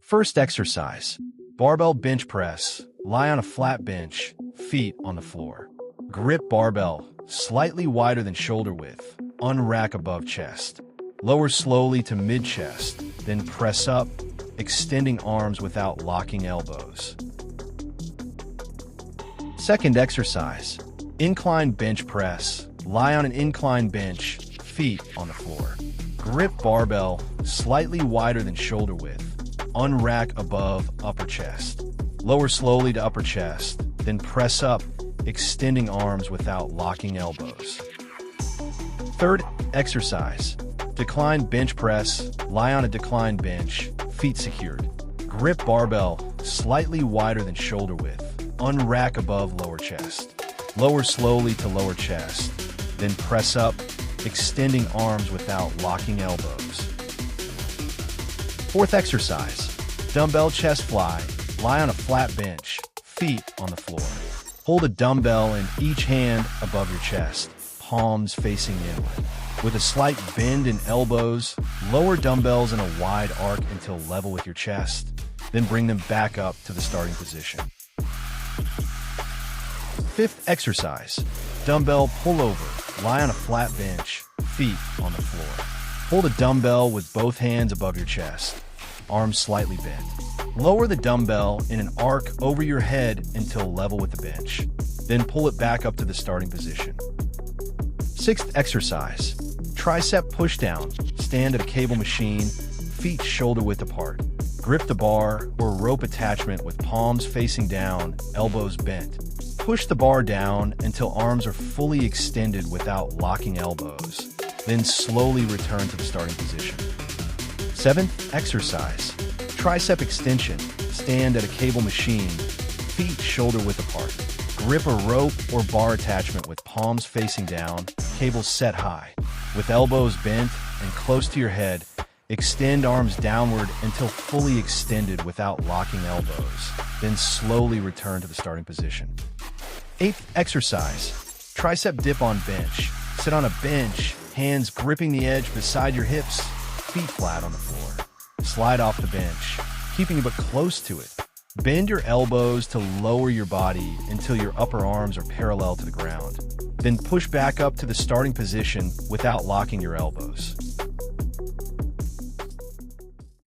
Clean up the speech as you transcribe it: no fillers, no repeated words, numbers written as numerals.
First exercise, barbell bench press. Lie on a flat bench, feet on the floor. Grip barbell, slightly wider than shoulder width. Unrack above chest. Lower slowly to mid-chest, then press up, extending arms without locking elbows. Second exercise, incline bench press. Lie on an incline bench, feet on the floor. Grip barbell, slightly wider than shoulder width. Unrack above upper chest. Lower slowly to upper chest, then press up, extending arms without locking elbows. Third exercise, decline bench press. Lie on a decline bench, feet secured. Grip barbell, slightly wider than shoulder width. Unrack above lower chest. Lower slowly to lower chest, then press up, extending arms without locking elbows. Fourth exercise, dumbbell chest fly. Lie on a flat bench, feet on the floor. Hold a dumbbell in each hand above your chest, palms facing inward. With a slight bend in elbows, lower dumbbells in a wide arc until level with your chest, then bring them back up to the starting position. Fifth exercise, dumbbell pullover. Lie on a flat bench, feet on the floor. Hold a dumbbell with both hands above your chest, arms slightly bent. Lower the dumbbell in an arc over your head until level with the bench. Then pull it back up to the starting position. Sixth exercise, tricep pushdown. Stand at a cable machine, feet shoulder width apart. Grip the bar or rope attachment with palms facing down, elbows bent. Push the bar down until arms are fully extended without locking elbows. Then slowly return to the starting position. Seventh exercise, Tricep Extension. Stand at a cable machine, feet shoulder width apart. Grip a rope or bar attachment with palms facing down, cables set high. With elbows bent and close to your head, extend arms downward until fully extended without locking elbows. Then slowly return to the starting position. Eighth exercise, Tricep Dip on bench. Sit on a bench, hands gripping the edge beside your hips, feet flat on the floor. Slide off the bench, keeping your butt close to it. Bend your elbows to lower your body until your upper arms are parallel to the ground. Then push back up to the starting position without locking your elbows.